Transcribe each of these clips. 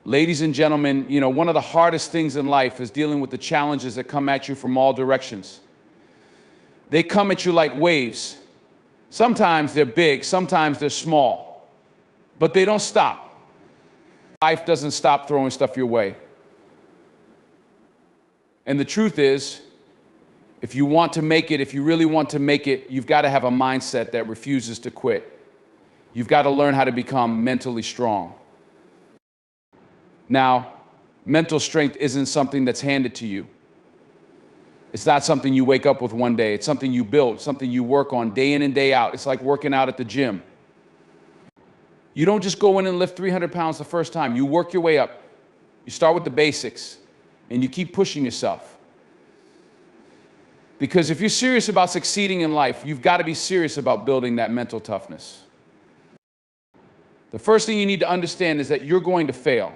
Ladies and gentlemen, one of the hardest things in life is dealing with the challenges that come at you from all directions. They come at you like waves. Sometimes they're big, sometimes they're small, but they don't stop. Life doesn't stop throwing stuff your way. And the truth is, if you want to make it, if you really want to make it, you've got to have a mindset that refuses to quit. You've got to learn how to become mentally strong. Now, mental strength isn't something that's handed to you. It's not something you wake up with one day. It's something you build, something you work on day in and day out. It's like working out at the gym. You don't just go in and lift 300 pounds the first time. You work your way up. You start with the basics, and you keep pushing yourself. Because if you're serious about succeeding in life, you've got to be serious about building that mental toughness. The first thing you need to understand is that you're going to fail.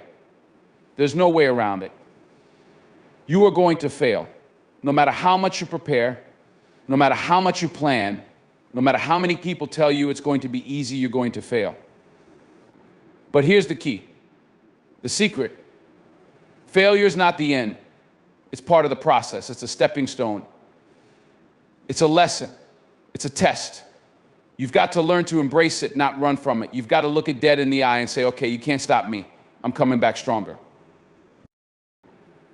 There's no way around it. You are going to fail. No matter how much you prepare, no matter how much you plan, no matter how many people tell you it's going to be easy, you're going to fail. But here's the key, the secret. Failure is not the end. It's part of the process. It's a stepping stone. It's a lesson. It's a test. You've got to learn to embrace it, not run from it. You've got to look it dead in the eye and say, okay, you can't stop me. I'm coming back stronger.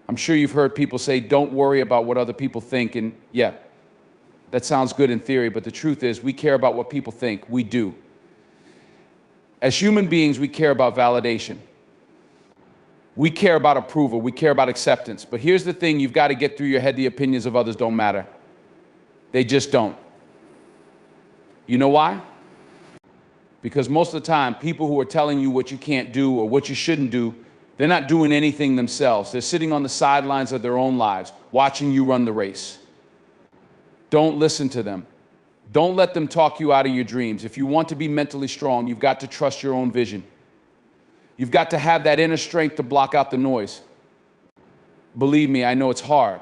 I'm sure you've heard people say, don't worry about what other people think. And yeah, that sounds good in theory, but the truth is we care about what people think. We do. As human beings, we care about validation. We care about approval. We care about acceptance. But here's the thing you've got to get through your head: the opinions of others don't matter. They just don't. You know why? Because most of the time, people who are telling you what you can't do or what you shouldn't do, they're not doing anything themselves. They're sitting on the sidelines of their own lives, watching you run the race. Don't listen to them. Don't let them talk you out of your dreams. If you want to be mentally strong, you've got to trust your own vision. You've got to have that inner strength to block out the noise. Believe me, I know it's hard.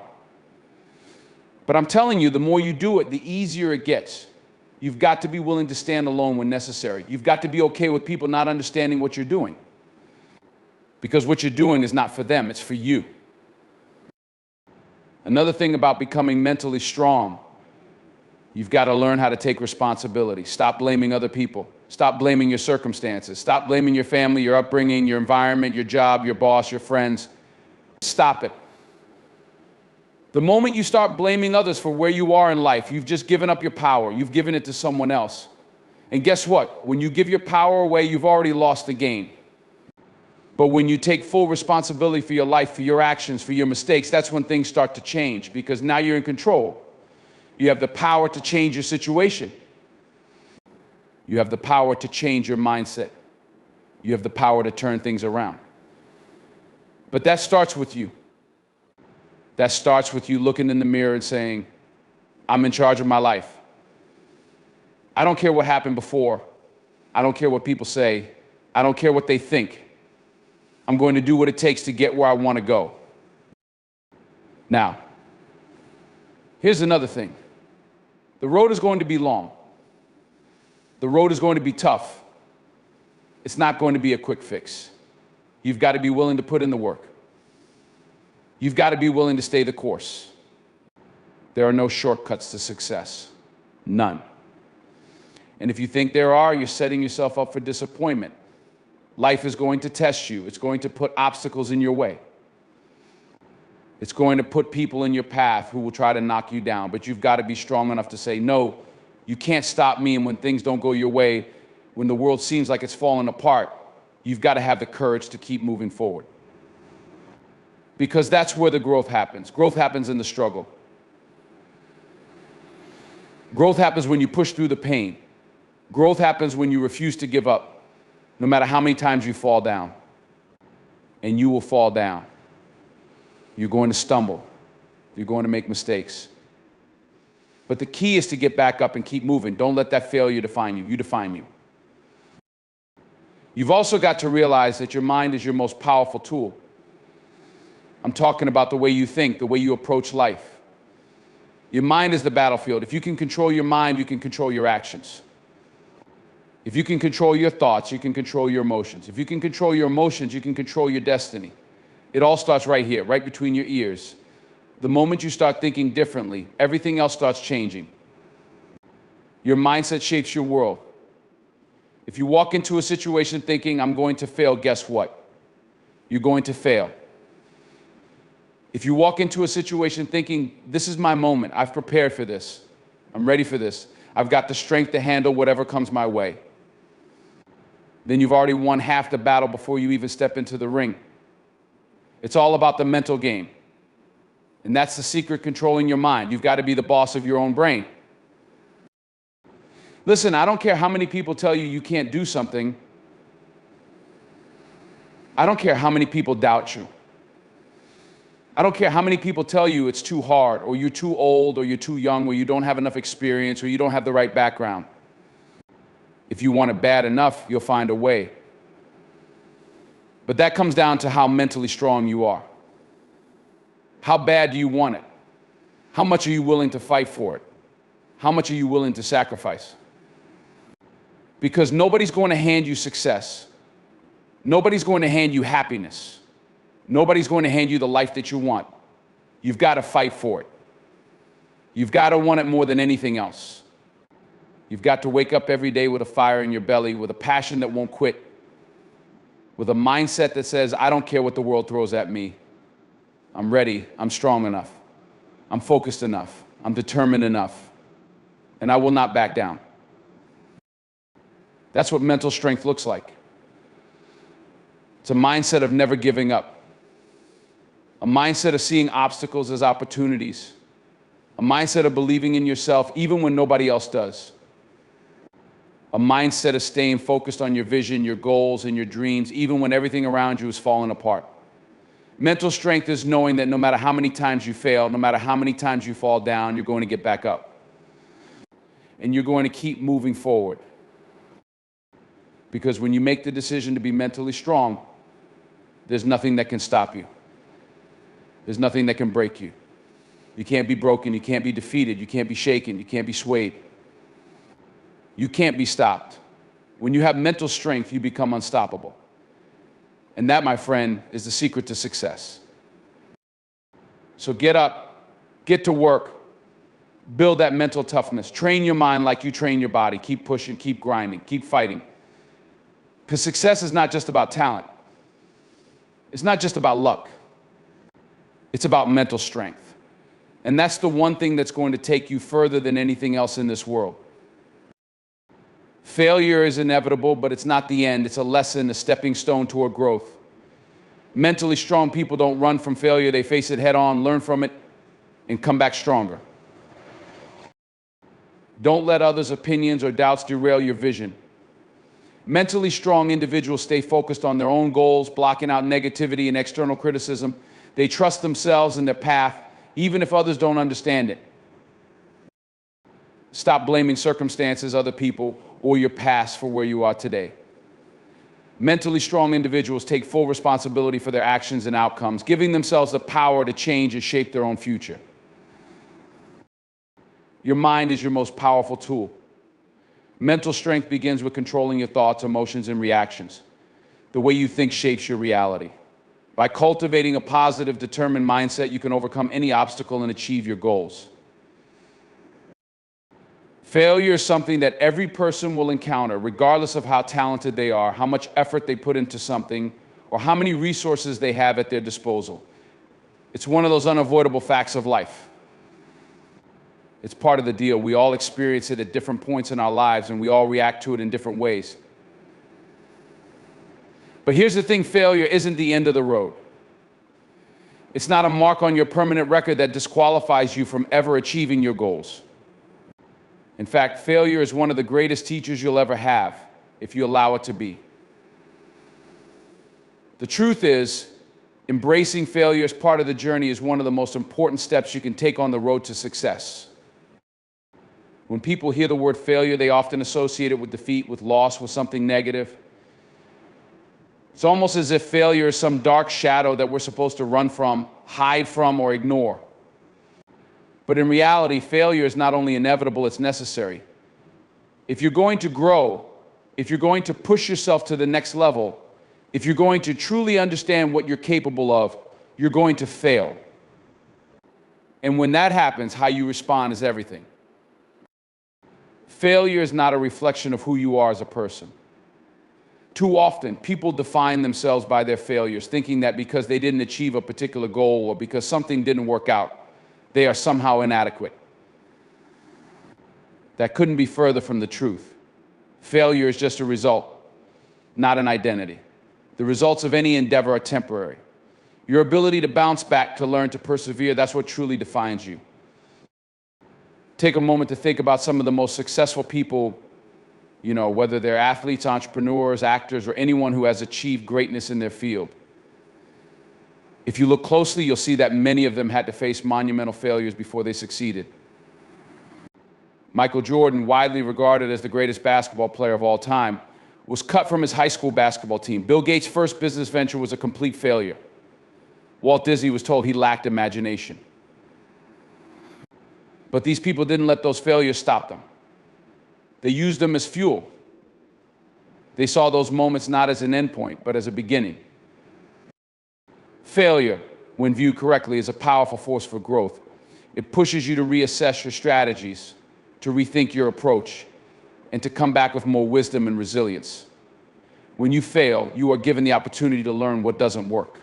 But I'm telling you, the more you do it, the easier it gets. You've got to be willing to stand alone when necessary. You've got to be okay with people not understanding what you're doing. Because what you're doing is not for them, it's for you. Another thing about becoming mentally strong, you've got to learn how to take responsibility. Stop blaming other people. Stop blaming your circumstances. Stop blaming your family, your upbringing, your environment, your job, your boss, your friends. Stop it. The moment you start blaming others for where you are in life, you've just given up your power. You've given it to someone else. And guess what? When you give your power away, you've already lost the game. But when you take full responsibility for your life, for your actions, for your mistakes, that's when things start to change, because now you're in control. You have the power to change your situation. You have the power to change your mindset. You have the power to turn things around. But that starts with you. That starts with you looking in the mirror and saying, I'm in charge of my life. I don't care what happened before. I don't care what people say. I don't care what they think. I'm going to do what it takes to get where I want to go. Now, here's another thing. The road is going to be long. The road is going to be tough. It's not going to be a quick fix. You've got to be willing to put in the work. You've got to be willing to stay the course. There are no shortcuts to success. None. And if you think there are, you're setting yourself up for disappointment. Life is going to test you. It's going to put obstacles in your way. It's going to put people in your path who will try to knock you down. But you've got to be strong enough to say, no, you can't stop me. And when things don't go your way, when the world seems like it's falling apart, you've got to have the courage to keep moving forward. Because that's where the growth happens. Growth happens in the struggle. Growth happens when you push through the pain. Growth happens when you refuse to give up, no matter how many times you fall down. And you will fall down. You're going to stumble. You're going to make mistakes. But the key is to get back up and keep moving. Don't let that failure define you. You define you. You've also got to realize that your mind is your most powerful tool. I'm talking about the way you think, the way you approach life. Your mind is the battlefield. If you can control your mind, you can control your actions. If you can control your thoughts, you can control your emotions. If you can control your emotions, you can control your destiny. It all starts right here, right between your ears. The moment you start thinking differently, everything else starts changing. Your mindset shapes your world. If you walk into a situation thinking, I'm going to fail, guess what? You're going to fail. If you walk into a situation thinking, this is my moment, I've prepared for this, I'm ready for this, I've got the strength to handle whatever comes my way, then you've already won half the battle before you even step into the ring. It's all about the mental game. And that's the secret controlling your mind. You've got to be the boss of your own brain. Listen, I don't care how many people tell you you can't do something. I don't care how many people doubt you. I don't care how many people tell you it's too hard, or you're too old, or you're too young, or you don't have enough experience, or you don't have the right background. If you want it bad enough, you'll find a way. But that comes down to how mentally strong you are. How bad do you want it? How much are you willing to fight for it? How much are you willing to sacrifice? Because nobody's going to hand you success. Nobody's going to hand you happiness. Nobody's going to hand you the life that you want. You've got to fight for it. You've got to want it more than anything else. You've got to wake up every day with a fire in your belly, with a passion that won't quit, with a mindset that says, I don't care what the world throws at me. I'm ready. I'm strong enough. I'm focused enough. I'm determined enough. And I will not back down. That's what mental strength looks like. It's a mindset of never giving up. A mindset of seeing obstacles as opportunities. A mindset of believing in yourself even when nobody else does. A mindset of staying focused on your vision, your goals, and your dreams, even when everything around you is falling apart. Mental strength is knowing that no matter how many times you fail, no matter how many times you fall down, you're going to get back up. And you're going to keep moving forward. Because when you make the decision to be mentally strong, there's nothing that can stop you. There's nothing that can break you. You can't be broken, you can't be defeated, you can't be shaken, you can't be swayed. You can't be stopped. When you have mental strength, you become unstoppable. And that, my friend, is the secret to success. So get up, get to work, build that mental toughness, train your mind like you train your body, keep pushing, keep grinding, keep fighting. Because success is not just about talent. It's not just about luck. It's about mental strength. And that's the one thing that's going to take you further than anything else in this world. Failure is inevitable, but it's not the end. It's a lesson, a stepping stone toward growth. Mentally strong people don't run from failure. They face it head on, learn from it, and come back stronger. Don't let others' opinions or doubts derail your vision. Mentally strong individuals stay focused on their own goals, blocking out negativity and external criticism. They trust themselves and their path, even if others don't understand it. Stop blaming circumstances, other people, or your past for where you are today. Mentally strong individuals take full responsibility for their actions and outcomes, giving themselves the power to change and shape their own future. Your mind is your most powerful tool. Mental strength begins with controlling your thoughts, emotions, and reactions. The way you think shapes your reality. By cultivating a positive, determined mindset, you can overcome any obstacle and achieve your goals. Failure is something that every person will encounter, regardless of how talented they are, how much effort they put into something, or how many resources they have at their disposal. It's one of those unavoidable facts of life. It's part of the deal. We all experience it at different points in our lives, and we all react to it in different ways. But here's the thing, failure isn't the end of the road. It's not a mark on your permanent record that disqualifies you from ever achieving your goals. In fact, failure is one of the greatest teachers you'll ever have, if you allow it to be. The truth is, embracing failure as part of the journey is one of the most important steps you can take on the road to success. When people hear the word failure, they often associate it with defeat, with loss, with something negative. It's almost as if failure is some dark shadow that we're supposed to run from, hide from, or ignore. But in reality, failure is not only inevitable, it's necessary. If you're going to grow, if you're going to push yourself to the next level, if you're going to truly understand what you're capable of, you're going to fail. And when that happens, how you respond is everything. Failure is not a reflection of who you are as a person. Too often, people define themselves by their failures, thinking that because they didn't achieve a particular goal or because something didn't work out, they are somehow inadequate. That couldn't be further from the truth. Failure is just a result, not an identity. The results of any endeavor are temporary. Your ability to bounce back, to learn, to persevere, that's what truly defines you. Take a moment to think about some of the most successful people, whether they're athletes, entrepreneurs, actors, or anyone who has achieved greatness in their field. If you look closely, you'll see that many of them had to face monumental failures before they succeeded. Michael Jordan, widely regarded as the greatest basketball player of all time, was cut from his high school basketball team. Bill Gates' first business venture was a complete failure. Walt Disney was told he lacked imagination. But these people didn't let those failures stop them. They used them as fuel. They saw those moments not as an endpoint, but as a beginning. Failure, when viewed correctly, is a powerful force for growth. It pushes you to reassess your strategies, to rethink your approach, and to come back with more wisdom and resilience. When you fail, you are given the opportunity to learn what doesn't work.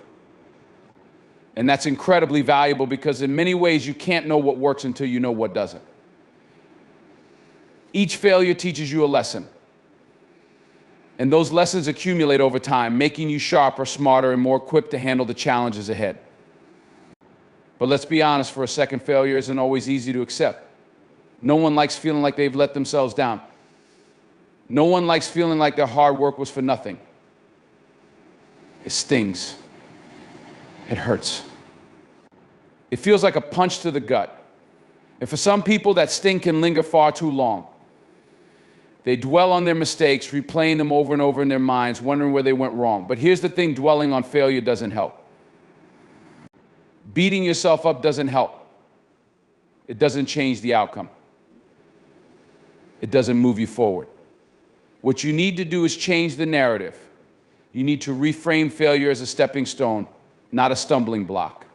And that's incredibly valuable because in many ways you can't know what works until you know what doesn't. Each failure teaches you a lesson. And those lessons accumulate over time, making you sharper, smarter, and more equipped to handle the challenges ahead. But let's be honest for a second, failure isn't always easy to accept. No one likes feeling like they've let themselves down. No one likes feeling like their hard work was for nothing. It stings. It hurts. It feels like a punch to the gut. And for some people, that sting can linger far too long. They dwell on their mistakes, replaying them over and over in their minds, wondering where they went wrong. But here's the thing, dwelling on failure doesn't help. Beating yourself up doesn't help. It doesn't change the outcome. It doesn't move you forward. What you need to do is change the narrative. You need to reframe failure as a stepping stone, not a stumbling block.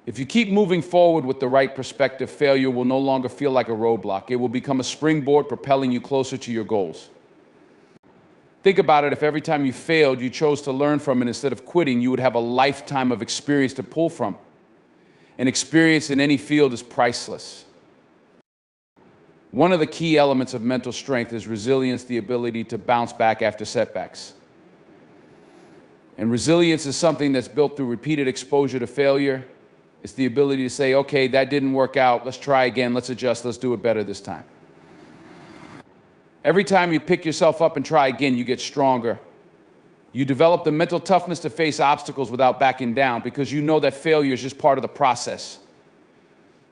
If you keep moving forward with the right perspective, failure will no longer feel like a roadblock. It will become a springboard propelling you closer to your goals. Think about it, if every time you failed, you chose to learn from it instead of quitting, you would have a lifetime of experience to pull from. And experience in any field is priceless. One of the key elements of mental strength is resilience, the ability to bounce back after setbacks. And resilience is something that's built through repeated exposure to failure. It's the ability to say, okay, that didn't work out, let's try again, let's adjust, let's do it better this time. Every time you pick yourself up and try again, you get stronger. You develop the mental toughness to face obstacles without backing down because you know that failure is just part of the process.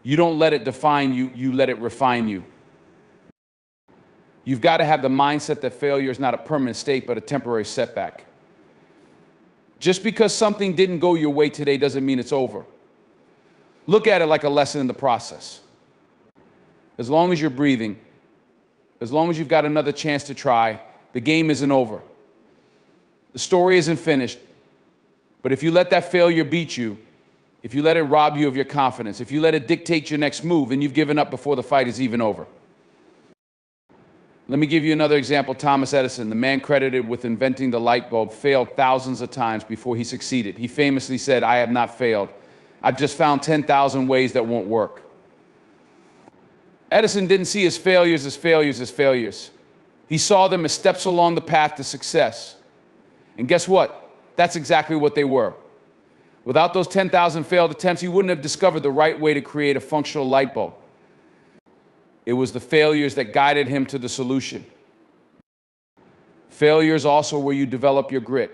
You don't let it define you, you let it refine you. You've got to have the mindset that failure is not a permanent state, but a temporary setback. Just because something didn't go your way today doesn't mean it's over. Look at it like a lesson in the process. As long as you're breathing, as long as you've got another chance to try, the game isn't over. The story isn't finished. But if you let that failure beat you, if you let it rob you of your confidence, if you let it dictate your next move, then you've given up before the fight is even over. Let me give you another example. Thomas Edison, the man credited with inventing the light bulb, failed thousands of times before he succeeded. He famously said, "I have not failed. I've just found 10,000 ways that won't work." Edison didn't see his failures as failures. He saw them as steps along the path to success. And guess what? That's exactly what they were. Without those 10,000 failed attempts, he wouldn't have discovered the right way to create a functional light bulb. It was the failures that guided him to the solution. Failure is also where you develop your grit.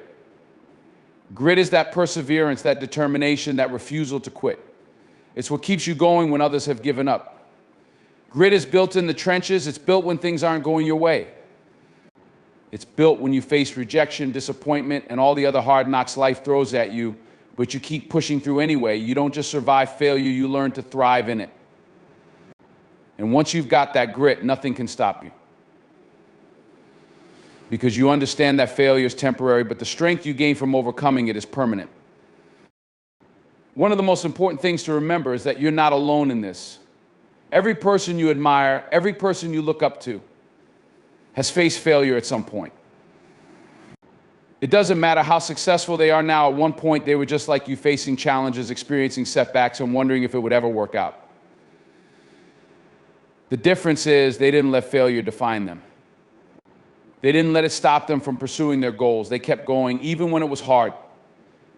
Grit is that perseverance, that determination, that refusal to quit. It's what keeps you going when others have given up. Grit is built in the trenches. It's built when things aren't going your way. It's built when you face rejection, disappointment, and all the other hard knocks life throws at you, but you keep pushing through anyway. You don't just survive failure, you learn to thrive in it. And once you've got that grit, nothing can stop you. because you understand that failure is temporary, but the strength you gain from overcoming it is permanent. One of the most important things to remember is that you're not alone in this. Every person you admire, every person you look up to, has faced failure at some point. It doesn't matter how successful they are now. At one point, they were just like you, facing challenges, experiencing setbacks, and wondering if it would ever work out. The difference is they didn't let failure define them. They didn't let it stop them from pursuing their goals. They kept going even when it was hard.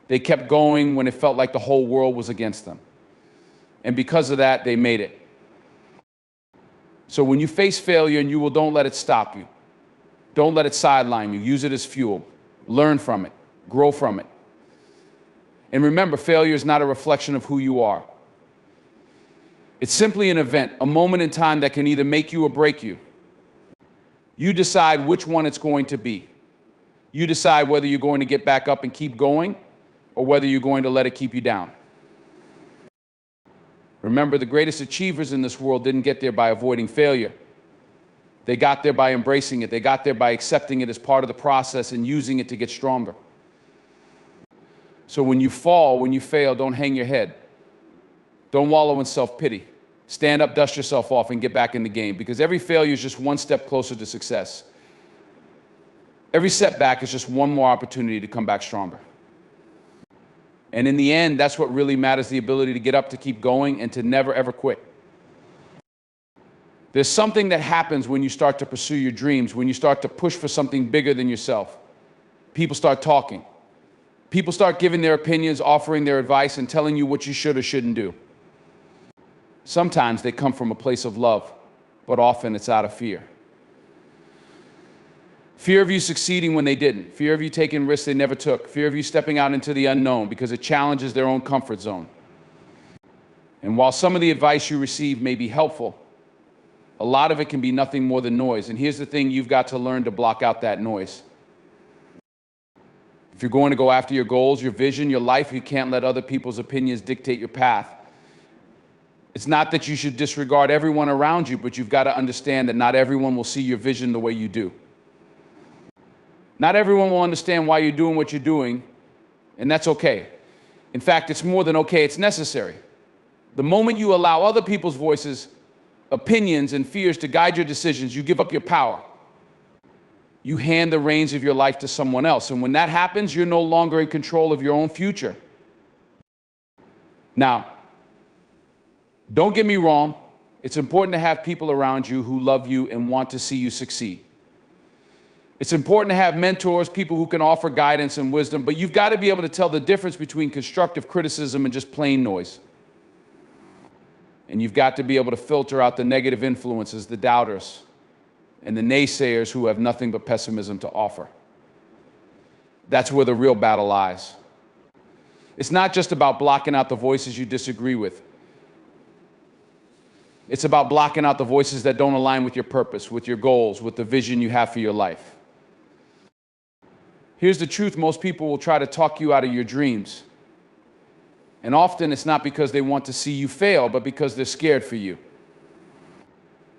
They kept going when it felt like the whole world was against them. And because of that, they made it. So when you face failure, don't let it stop you. Don't let it sideline you. Use it as fuel. Learn from it. Grow from it. And remember, failure is not a reflection of who you are. It's simply an event, a moment in time that can either make you or break you. You decide which one it's going to be. You decide whether you're going to get back up and keep going, or whether you're going to let it keep you down. Remember, the greatest achievers in this world didn't get there by avoiding failure. They got there by embracing it. They got there by accepting it as part of the process and using it to get stronger. So when you fall, when you fail, don't hang your head. Don't wallow in self-pity. Stand up, dust yourself off, and get back in the game, because every failure is just one step closer to success. Every setback is just one more opportunity to come back stronger. And in the end, that's what really matters, the ability to get up, to keep going, and to never, ever quit. There's something that happens when you start to pursue your dreams, when you start to push for something bigger than yourself. People start talking. People start giving their opinions, offering their advice, and telling you what you should or shouldn't do. Sometimes they come from a place of love, but often it's out of fear. Fear of you succeeding when they didn't. Fear of you taking risks they never took. Fear of you stepping out into the unknown because it challenges their own comfort zone. And while some of the advice you receive may be helpful, a lot of it can be nothing more than noise. And here's the thing, you've got to learn to block out that noise. If you're going to go after your goals, your vision, your life, you can't let other people's opinions dictate your path. It's not that you should disregard everyone around you, but you've got to understand that not everyone will see your vision the way you do. Not everyone will understand why you're doing what you're doing, and that's okay. In fact, it's more than okay, it's necessary. The moment you allow other people's voices, opinions, and fears to guide your decisions, you give up your power. You hand the reins of your life to someone else, and when that happens, you're no longer in control of your own future. Now, don't get me wrong, it's important to have people around you who love you and want to see you succeed. It's important to have mentors, people who can offer guidance and wisdom, but you've got to be able to tell the difference between constructive criticism and just plain noise. And you've got to be able to filter out the negative influences, the doubters, and the naysayers who have nothing but pessimism to offer. That's where the real battle lies. It's not just about blocking out the voices you disagree with. It's about blocking out the voices that don't align with your purpose, with your goals, with the vision you have for your life. Here's the truth, most people will try to talk you out of your dreams. And often it's not because they want to see you fail, but because they're scared for you.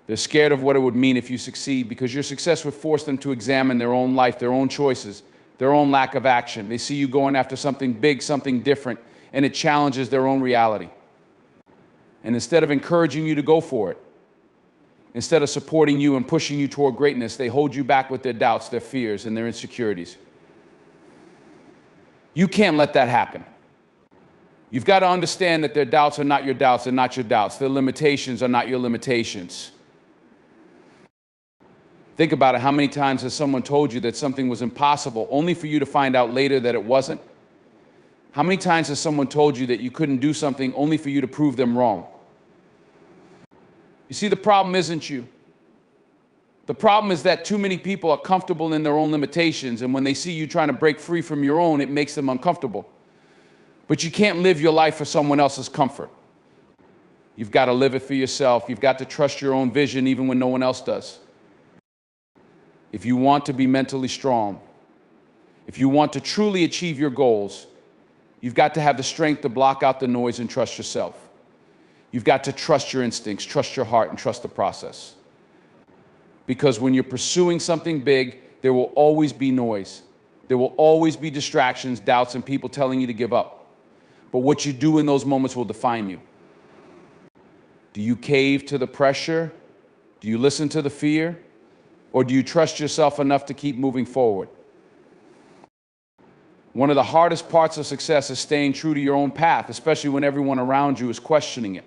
They're scared of what it would mean if you succeed, because your success would force them to examine their own life, their own choices, their own lack of action. They see you going after something big, something different, and it challenges their own reality. And instead of encouraging you to go for it, instead of supporting you and pushing you toward greatness, they hold you back with their doubts, their fears, and their insecurities. You can't let that happen. You've got to understand that their doubts are not your doubts, they're not your doubts. Their limitations are not your limitations. Think about it, how many times has someone told you that something was impossible, only for you to find out later that it wasn't? How many times has someone told you that you couldn't do something, only for you to prove them wrong? You see, the problem isn't you. The problem is that too many people are comfortable in their own limitations, and when they see you trying to break free from your own, it makes them uncomfortable. But you can't live your life for someone else's comfort. You've got to live it for yourself. You've got to trust your own vision even when no one else does. If you want to be mentally strong, if you want to truly achieve your goals, you've got to have the strength to block out the noise and trust yourself. You've got to trust your instincts, trust your heart, and trust the process. Because when you're pursuing something big, there will always be noise. There will always be distractions, doubts, and people telling you to give up. But what you do in those moments will define you. Do you cave to the pressure? Do you listen to the fear? Or do you trust yourself enough to keep moving forward? One of the hardest parts of success is staying true to your own path, especially when everyone around you is questioning it.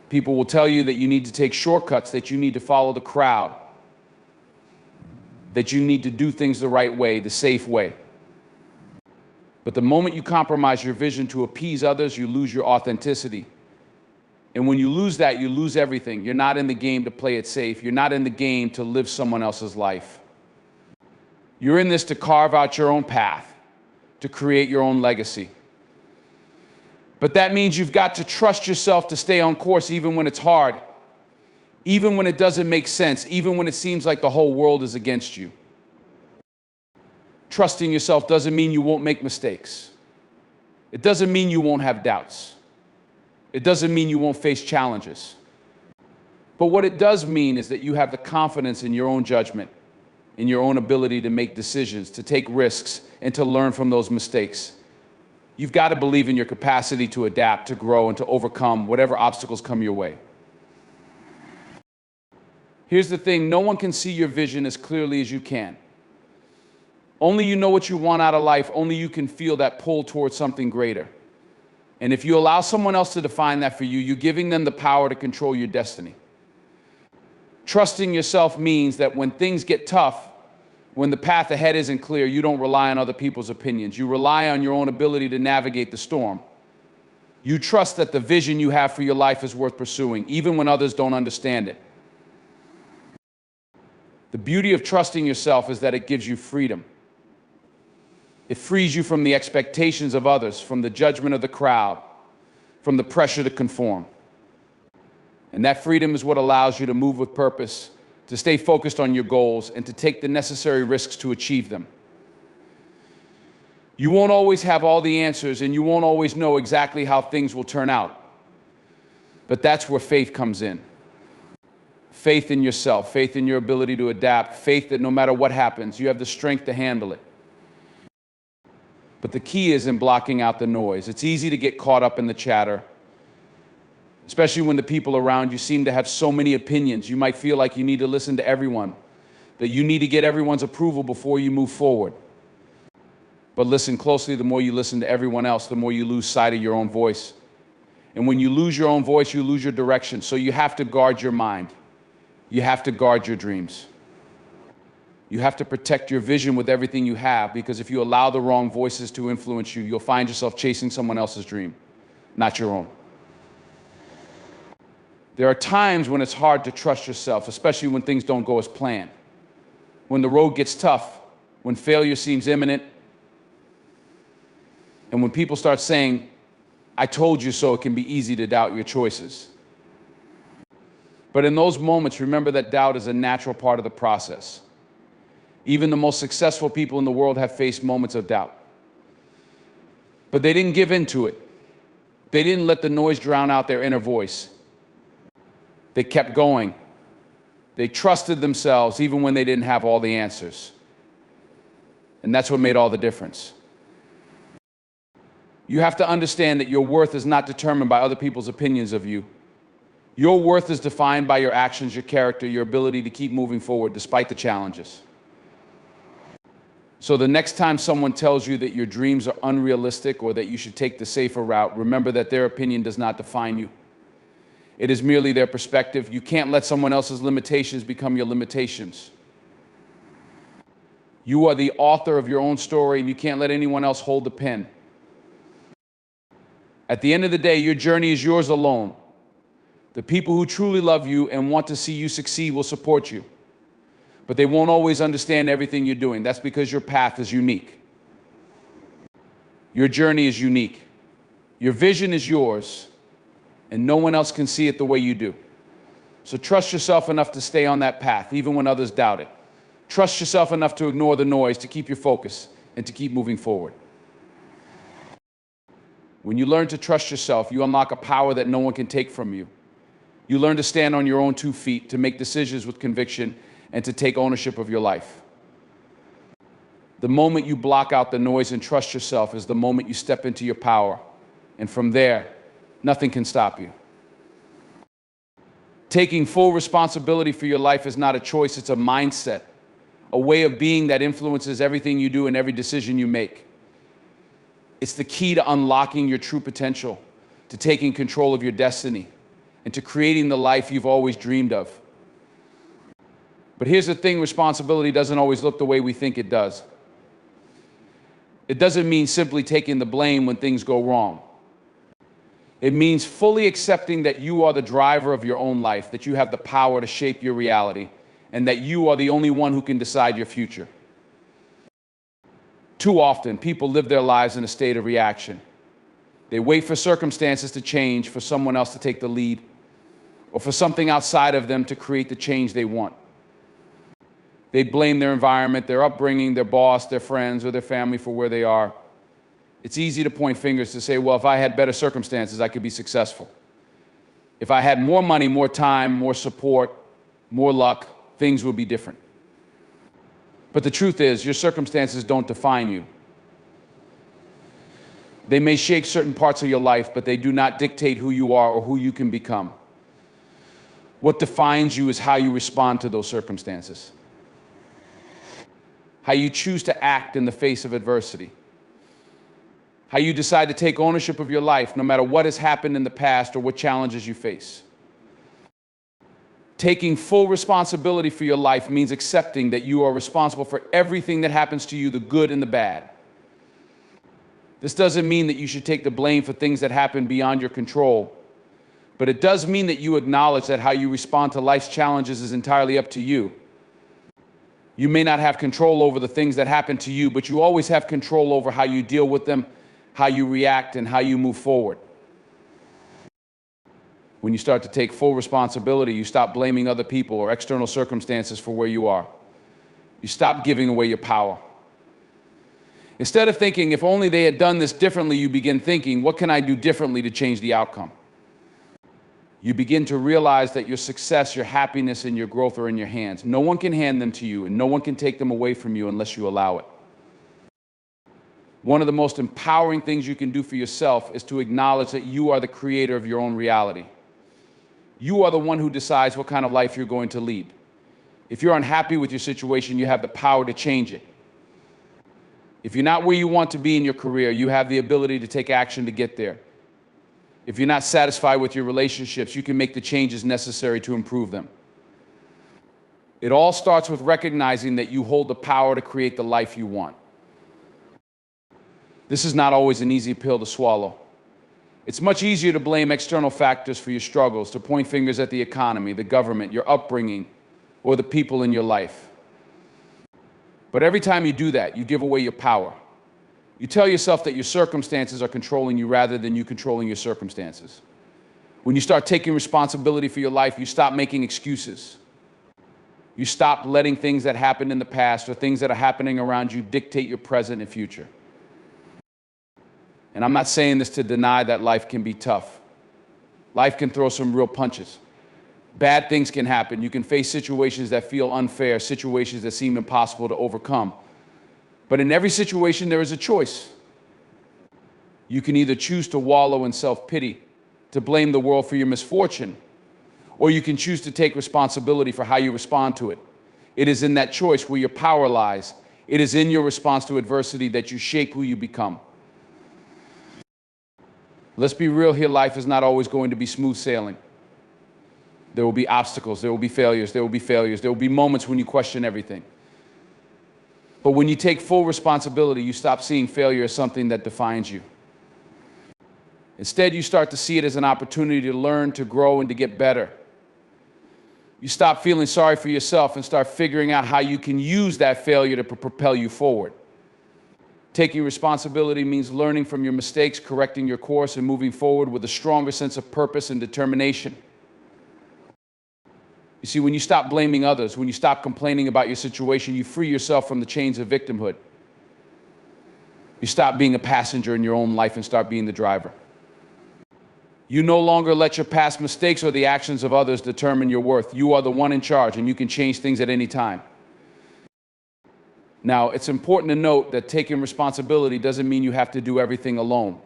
People will tell you that you need to take shortcuts, that you need to follow the crowd, that you need to do things the right way, the safe way. But the moment you compromise your vision to appease others, you lose your authenticity. And when you lose that, you lose everything. You're not in the game to play it safe. You're not in the game to live someone else's life. You're in this to carve out your own path, to create your own legacy. But that means you've got to trust yourself to stay on course even when it's hard, even when it doesn't make sense, even when it seems like the whole world is against you. Trusting yourself doesn't mean you won't make mistakes. It doesn't mean you won't have doubts. It doesn't mean you won't face challenges. But what it does mean is that you have the confidence in your own judgment, in your own ability to make decisions, to take risks, and to learn from those mistakes. You've got to believe in your capacity to adapt, to grow, and to overcome whatever obstacles come your way. Here's the thing, no one can see your vision as clearly as you can. Only you know what you want out of life. Only you can feel that pull towards something greater. And if you allow someone else to define that for you, you're giving them the power to control your destiny. Trusting yourself means that when things get tough, when the path ahead isn't clear, you don't rely on other people's opinions. You rely on your own ability to navigate the storm. You trust that the vision you have for your life is worth pursuing, even when others don't understand it. The beauty of trusting yourself is that it gives you freedom. It frees you from the expectations of others, from the judgment of the crowd, from the pressure to conform. And that freedom is what allows you to move with purpose, to stay focused on your goals, and to take the necessary risks to achieve them. You won't always have all the answers, and you won't always know exactly how things will turn out. But that's where faith comes in. Faith in yourself, faith in your ability to adapt, faith that no matter what happens, you have the strength to handle it. But the key is in blocking out the noise. It's easy to get caught up in the chatter, especially when the people around you seem to have so many opinions. You might feel like you need to listen to everyone, that you need to get everyone's approval before you move forward. But listen closely, the more you listen to everyone else, the more you lose sight of your own voice. And when you lose your own voice, you lose your direction. So you have to guard your mind. You have to guard your dreams. You have to protect your vision with everything you have, because if you allow the wrong voices to influence you, you'll find yourself chasing someone else's dream, not your own. There are times when it's hard to trust yourself, especially when things don't go as planned. When the road gets tough, when failure seems imminent, and when people start saying, "I told you so," it can be easy to doubt your choices. But in those moments, remember that doubt is a natural part of the process. Even the most successful people in the world have faced moments of doubt. But they didn't give in to it. They didn't let the noise drown out their inner voice. They kept going. They trusted themselves even when they didn't have all the answers. And that's what made all the difference. You have to understand that your worth is not determined by other people's opinions of you. Your worth is defined by your actions, your character, your ability to keep moving forward despite the challenges. So the next time someone tells you that your dreams are unrealistic or that you should take the safer route, remember that their opinion does not define you. It is merely their perspective. You can't let someone else's limitations become your limitations. You are the author of your own story, and you can't let anyone else hold the pen. At the end of the day, your journey is yours alone. The people who truly love you and want to see you succeed will support you. But they won't always understand everything you're doing. That's because your path is unique. Your journey is unique. Your vision is yours, and no one else can see it the way you do. So trust yourself enough to stay on that path, even when others doubt it. Trust yourself enough to ignore the noise, to keep your focus, and to keep moving forward. When you learn to trust yourself, you unlock a power that no one can take from you. You learn to stand on your own 2 feet, to make decisions with conviction, and to take ownership of your life. The moment you block out the noise and trust yourself is the moment you step into your power. And from there, nothing can stop you. Taking full responsibility for your life is not a choice, it's a mindset, a way of being that influences everything you do and every decision you make. It's the key to unlocking your true potential, to taking control of your destiny, and to creating the life you've always dreamed of. But here's the thing, responsibility doesn't always look the way we think it does. It doesn't mean simply taking the blame when things go wrong. It means fully accepting that you are the driver of your own life, that you have the power to shape your reality, and that you are the only one who can decide your future. Too often, people live their lives in a state of reaction. They wait for circumstances to change, for someone else to take the lead, or for something outside of them to create the change they want. They blame their environment, their upbringing, their boss, their friends, or their family for where they are. It's easy to point fingers to say, well, if I had better circumstances, I could be successful. If I had more money, more time, more support, more luck, things would be different. But the truth is, your circumstances don't define you. They may shape certain parts of your life, but they do not dictate who you are or who you can become. What defines you is how you respond to those circumstances, how you choose to act in the face of adversity, how you decide to take ownership of your life no matter what has happened in the past or what challenges you face. Taking full responsibility for your life means accepting that you are responsible for everything that happens to you, the good and the bad. This doesn't mean that you should take the blame for things that happen beyond your control, but it does mean that you acknowledge that how you respond to life's challenges is entirely up to you. You may not have control over the things that happen to you, but you always have control over how you deal with them, how you react, and how you move forward. When you start to take full responsibility, you stop blaming other people or external circumstances for where you are. You stop giving away your power. Instead of thinking, if only they had done this differently, you begin thinking, what can I do differently to change the outcome? You begin to realize that your success, your happiness, and your growth are in your hands. No one can hand them to you, and no one can take them away from you unless you allow it. One of the most empowering things you can do for yourself is to acknowledge that you are the creator of your own reality. You are the one who decides what kind of life you're going to lead. If you're unhappy with your situation, you have the power to change it. If you're not where you want to be in your career, you have the ability to take action to get there. If you're not satisfied with your relationships, you can make the changes necessary to improve them. It all starts with recognizing that you hold the power to create the life you want. This is not always an easy pill to swallow. It's much easier to blame external factors for your struggles, to point fingers at the economy, the government, your upbringing, or the people in your life. But every time you do that, you give away your power. You tell yourself that your circumstances are controlling you rather than you controlling your circumstances. When you start taking responsibility for your life, you stop making excuses. You stop letting things that happened in the past or things that are happening around you dictate your present and future. And I'm not saying this to deny that life can be tough. Life can throw some real punches. Bad things can happen. You can face situations that feel unfair, situations that seem impossible to overcome. But in every situation, there is a choice. You can either choose to wallow in self-pity, to blame the world for your misfortune, or you can choose to take responsibility for how you respond to it. It is in that choice where your power lies. It is in your response to adversity that you shape who you become. Let's be real here, life is not always going to be smooth sailing. There will be obstacles, there will be failures, there will be moments when you question everything. But when you take full responsibility, you stop seeing failure as something that defines you. Instead, you start to see it as an opportunity to learn, to grow, and to get better. You stop feeling sorry for yourself and start figuring out how you can use that failure to propel you forward. Taking responsibility means learning from your mistakes, correcting your course, and moving forward with a stronger sense of purpose and determination. You see, when you stop blaming others, when you stop complaining about your situation, you free yourself from the chains of victimhood. You stop being a passenger in your own life and start being the driver. You no longer let your past mistakes or the actions of others determine your worth. You are the one in charge, and you can change things at any time. Now, it's important to note that taking responsibility doesn't mean you have to do everything alone.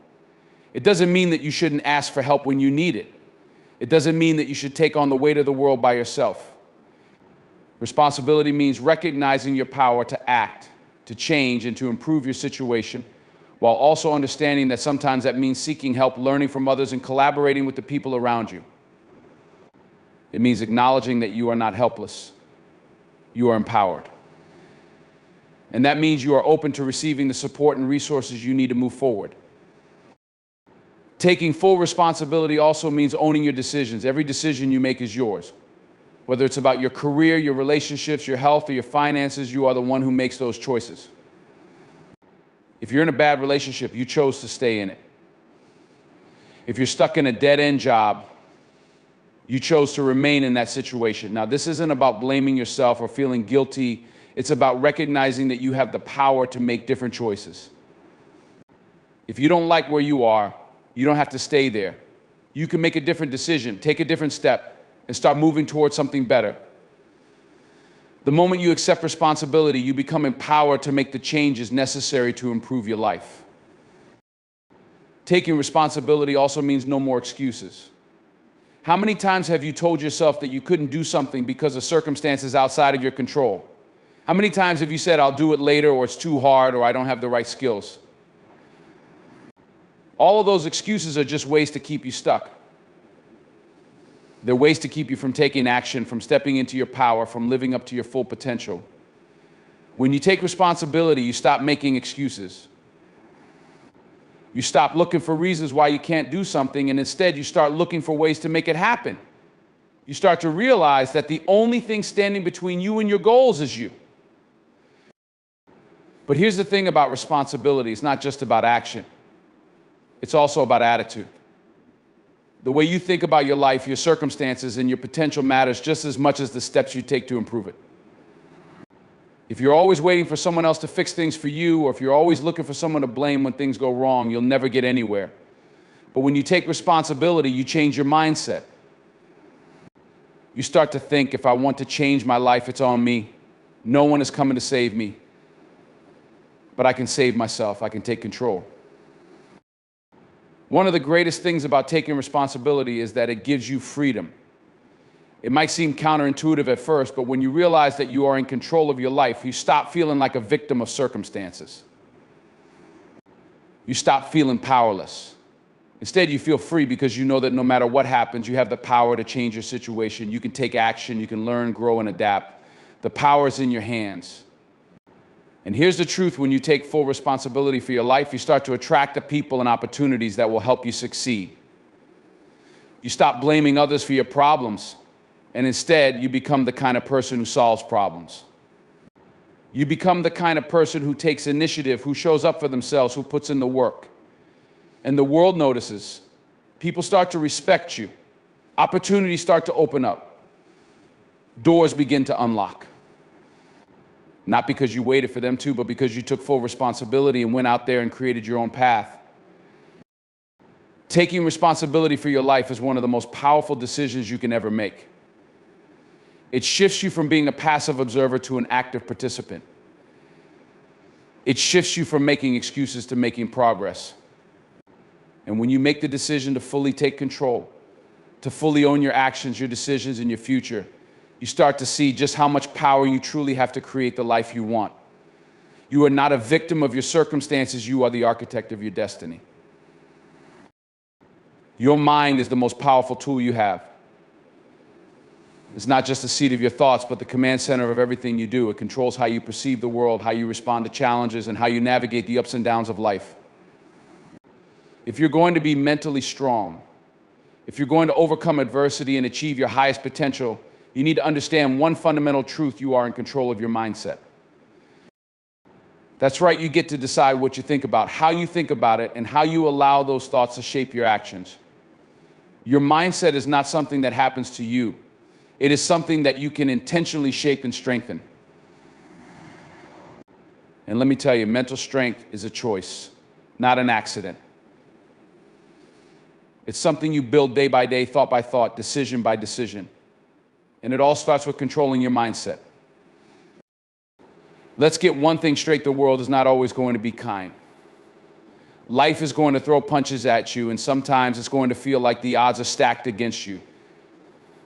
It doesn't mean that you shouldn't ask for help when you need it. It doesn't mean that you should take on the weight of the world by yourself. Responsibility means recognizing your power to act, to change, and to improve your situation, while also understanding that sometimes that means seeking help, learning from others, and collaborating with the people around you. It means acknowledging that you are not helpless. You are empowered. And that means you are open to receiving the support and resources you need to move forward. Taking full responsibility also means owning your decisions. Every decision you make is yours. Whether it's about your career, your relationships, your health, or your finances, you are the one who makes those choices. If you're in a bad relationship, you chose to stay in it. If you're stuck in a dead-end job, you chose to remain in that situation. Now, this isn't about blaming yourself or feeling guilty. It's about recognizing that you have the power to make different choices. If you don't like where you are, you don't have to stay there. You can make a different decision, take a different step, and start moving towards something better. The moment you accept responsibility, you become empowered to make the changes necessary to improve your life. Taking responsibility also means no more excuses. How many times have you told yourself that you couldn't do something because of circumstances outside of your control? How many times have you said, I'll do it later, or it's too hard, or I don't have the right skills? All of those excuses are just ways to keep you stuck. They're ways to keep you from taking action, from stepping into your power, from living up to your full potential. When you take responsibility, you stop making excuses. You stop looking for reasons why you can't do something, and instead you start looking for ways to make it happen. You start to realize that the only thing standing between you and your goals is you. But here's the thing about responsibility. It's not just about action. It's also about attitude. The way you think about your life, your circumstances, and your potential matters just as much as the steps you take to improve it. If you're always waiting for someone else to fix things for you, or if you're always looking for someone to blame when things go wrong, you'll never get anywhere. But when you take responsibility, you change your mindset. You start to think, if I want to change my life, it's on me. No one is coming to save me. But I can save myself. I can take control. One of the greatest things about taking responsibility is that it gives you freedom. It might seem counterintuitive at first, but when you realize that you are in control of your life, you stop feeling like a victim of circumstances. You stop feeling powerless. Instead, you feel free because you know that no matter what happens, you have the power to change your situation. You can take action, you can learn, grow, and adapt. The power is in your hands. And here's the truth: when you take full responsibility for your life, you start to attract the people and opportunities that will help you succeed. You stop blaming others for your problems, and instead you become the kind of person who solves problems. You become the kind of person who takes initiative, who shows up for themselves, who puts in the work. And the world notices. People start to respect you. Opportunities start to open up. Doors begin to unlock. Not because you waited for them to, but because you took full responsibility and went out there and created your own path. Taking responsibility for your life is one of the most powerful decisions you can ever make. It shifts you from being a passive observer to an active participant. It shifts you from making excuses to making progress. And when you make the decision to fully take control, to fully own your actions, your decisions, and your future, you start to see just how much power you truly have to create the life you want. You are not a victim of your circumstances. You are the architect of your destiny. Your mind is the most powerful tool you have. It's not just the seat of your thoughts, but the command center of everything you do. It controls how you perceive the world, how you respond to challenges, and how you navigate the ups and downs of life. If you're going to be mentally strong, if you're going to overcome adversity and achieve your highest potential, you need to understand one fundamental truth: you are in control of your mindset. That's right, you get to decide what you think about, how you think about it, and how you allow those thoughts to shape your actions. Your mindset is not something that happens to you. It is something that you can intentionally shape and strengthen. And let me tell you, mental strength is a choice, not an accident. It's something you build day by day, thought by thought, decision by decision. And it all starts with controlling your mindset. Let's get one thing straight: the world is not always going to be kind. Life is going to throw punches at you, and sometimes it's going to feel like the odds are stacked against you.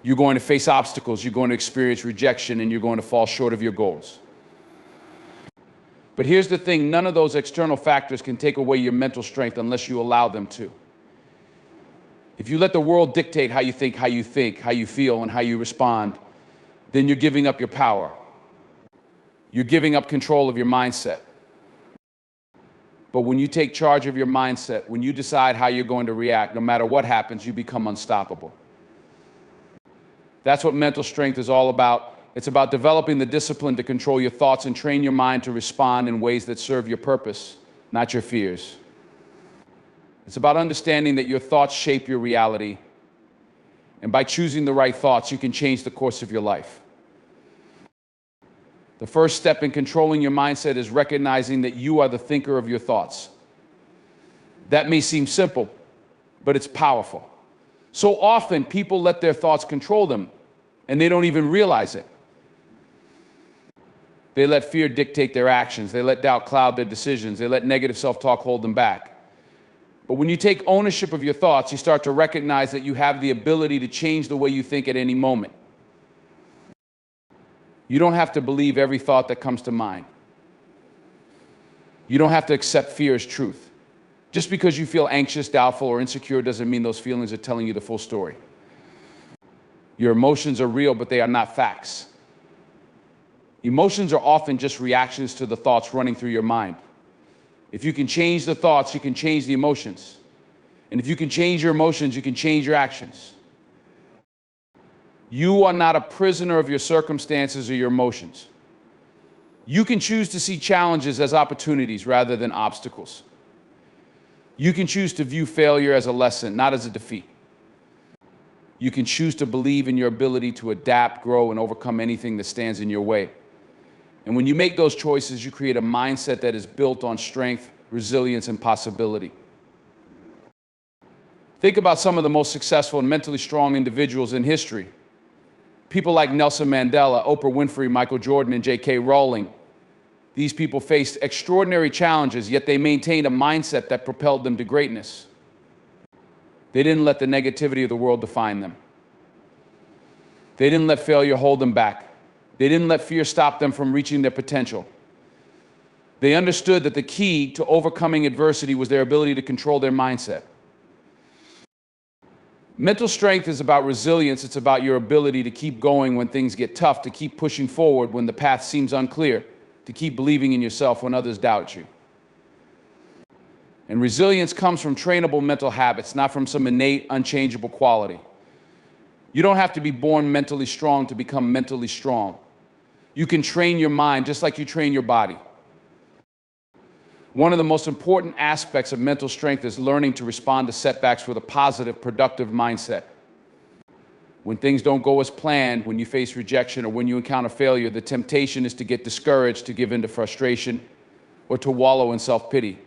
You're going to face obstacles, you're going to experience rejection, and you're going to fall short of your goals. But here's the thing: none of those external factors can take away your mental strength unless you allow them to. If you let the world dictate how you think, how you feel, and how you respond, then you're giving up your power. You're giving up control of your mindset. But when you take charge of your mindset, when you decide how you're going to react, no matter what happens, you become unstoppable. That's what mental strength is all about. It's about developing the discipline to control your thoughts and train your mind to respond in ways that serve your purpose, not your fears. It's about understanding that your thoughts shape your reality, and by choosing the right thoughts, you can change the course of your life. The first step in controlling your mindset is recognizing that you are the thinker of your thoughts. That may seem simple, but it's powerful. So often, people let their thoughts control them, and they don't even realize it. They let fear dictate their actions. They let doubt cloud their decisions. They let negative self-talk hold them back. But when you take ownership of your thoughts, you start to recognize that you have the ability to change the way you think at any moment. You don't have to believe every thought that comes to mind. You don't have to accept fear as truth. Just because you feel anxious, doubtful, or insecure doesn't mean those feelings are telling you the full story. Your emotions are real, but they are not facts. Emotions are often just reactions to the thoughts running through your mind. If you can change the thoughts, you can change the emotions. And if you can change your emotions, you can change your actions. You are not a prisoner of your circumstances or your emotions. You can choose to see challenges as opportunities rather than obstacles. You can choose to view failure as a lesson, not as a defeat. You can choose to believe in your ability to adapt, grow, and overcome anything that stands in your way. And when you make those choices, you create a mindset that is built on strength, resilience, and possibility. Think about some of the most successful and mentally strong individuals in history. People like Nelson Mandela, Oprah Winfrey, Michael Jordan, and J.K. Rowling. These people faced extraordinary challenges, yet they maintained a mindset that propelled them to greatness. They didn't let the negativity of the world define them. They didn't let failure hold them back. They didn't let fear stop them from reaching their potential. They understood that the key to overcoming adversity was their ability to control their mindset. Mental strength is about resilience. It's about your ability to keep going when things get tough, to keep pushing forward when the path seems unclear, to keep believing in yourself when others doubt you. And resilience comes from trainable mental habits, not from some innate, unchangeable quality. You don't have to be born mentally strong to become mentally strong. You can train your mind just like you train your body. One of the most important aspects of mental strength is learning to respond to setbacks with a positive, productive mindset. When things don't go as planned, when you face rejection, or when you encounter failure, the temptation is to get discouraged, to give in to frustration, or to wallow in self-pity.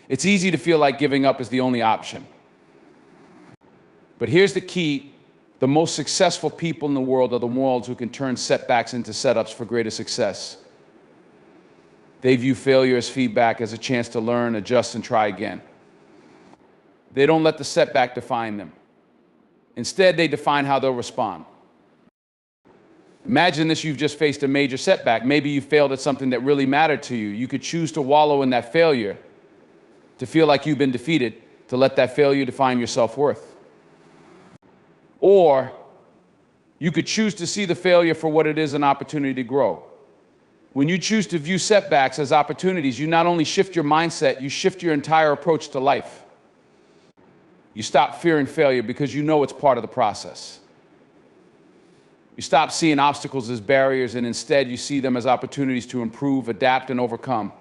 It's easy to feel like giving up is the only option. But here's the key: the most successful people in the world are the ones who can turn setbacks into setups for greater success. They view failure as feedback, as a chance to learn, adjust, and try again. They don't let the setback define them. Instead, they define how they'll respond. Imagine this: you've just faced a major setback. Maybe you failed at something that really mattered to you. You could choose to wallow in that failure, to feel like you've been defeated, to let that failure define your self-worth. Or you could choose to see the failure for what it is: an opportunity to grow. When you choose to view setbacks as opportunities, you not only shift your mindset, you shift your entire approach to life. You stop fearing failure because you know it's part of the process. You stop seeing obstacles as barriers, and instead you see them as opportunities to improve, adapt, and overcome.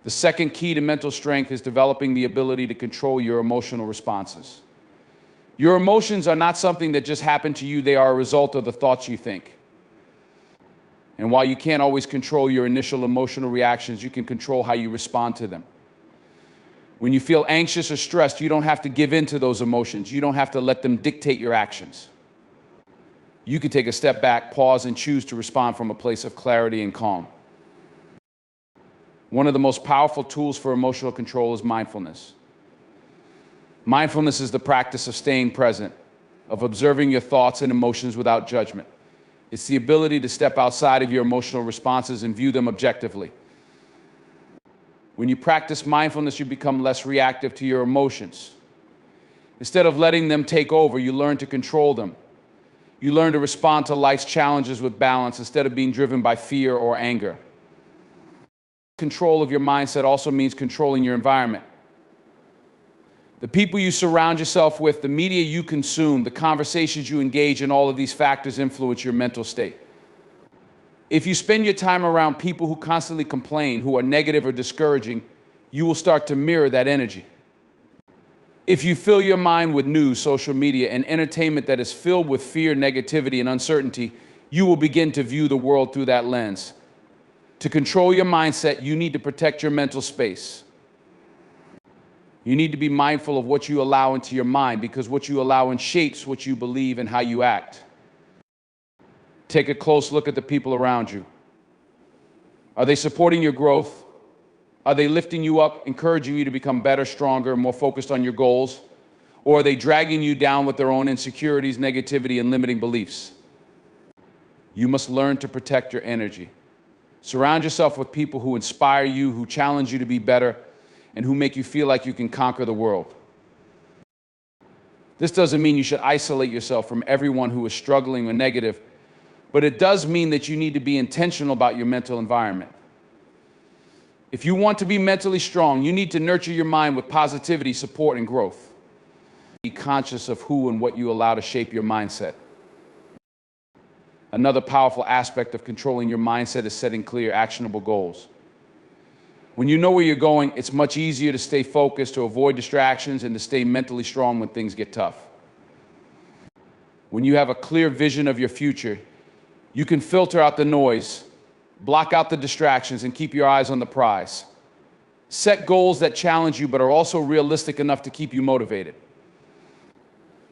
The second key to mental strength is developing the ability to control your emotional responses. Your emotions are not something that just happen to you. They are a result of the thoughts you think. And while you can't always control your initial emotional reactions, you can control how you respond to them. When you feel anxious or stressed, you don't have to give in to those emotions. You don't have to let them dictate your actions. You can take a step back, pause, and choose to respond from a place of clarity and calm. One of the most powerful tools for emotional control is mindfulness. Mindfulness is the practice of staying present, of observing your thoughts and emotions without judgment. It's the ability to step outside of your emotional responses and view them objectively. When you practice mindfulness, you become less reactive to your emotions. Instead of letting them take over, you learn to control them. You learn to respond to life's challenges with balance instead of being driven by fear or anger. Control of your mindset also means controlling your environment. The people you surround yourself with, the media you consume, the conversations you engage in, all of these factors influence your mental state. If you spend your time around people who constantly complain, who are negative or discouraging, you will start to mirror that energy. If you fill your mind with news, social media, and entertainment that is filled with fear, negativity, and uncertainty, you will begin to view the world through that lens. To control your mindset, you need to protect your mental space. You need to be mindful of what you allow into your mind, because what you allow in shapes what you believe and how you act. Take a close look at the people around you. Are they supporting your growth? Are they lifting you up, encouraging you to become better, stronger, more focused on your goals? Or are they dragging you down with their own insecurities, negativity, and limiting beliefs? You must learn to protect your energy. Surround yourself with people who inspire you, who challenge you to be better, and who make you feel like you can conquer the world. This doesn't mean you should isolate yourself from everyone who is struggling or negative, but it does mean that you need to be intentional about your mental environment. If you want to be mentally strong, you need to nurture your mind with positivity, support, and growth. Be conscious of who and what you allow to shape your mindset. Another powerful aspect of controlling your mindset is setting clear, actionable goals. When you know where you're going, it's much easier to stay focused, to avoid distractions, and to stay mentally strong when things get tough. When you have a clear vision of your future, you can filter out the noise, block out the distractions, and keep your eyes on the prize. Set goals that challenge you but are also realistic enough to keep you motivated.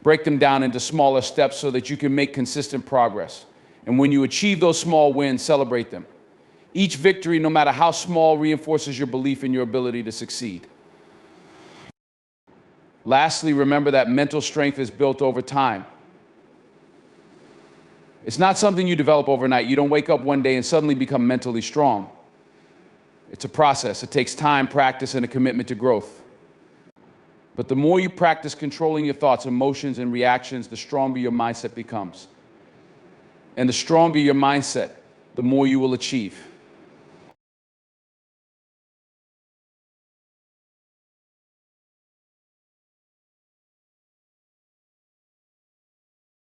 Break them down into smaller steps so that you can make consistent progress. And when you achieve those small wins, celebrate them. Each victory, no matter how small, reinforces your belief in your ability to succeed. Lastly, remember that mental strength is built over time. It's not something you develop overnight. You don't wake up one day and suddenly become mentally strong. It's a process. It takes time, practice, and a commitment to growth. But the more you practice controlling your thoughts, emotions, and reactions, the stronger your mindset becomes. And the stronger your mindset, the more you will achieve.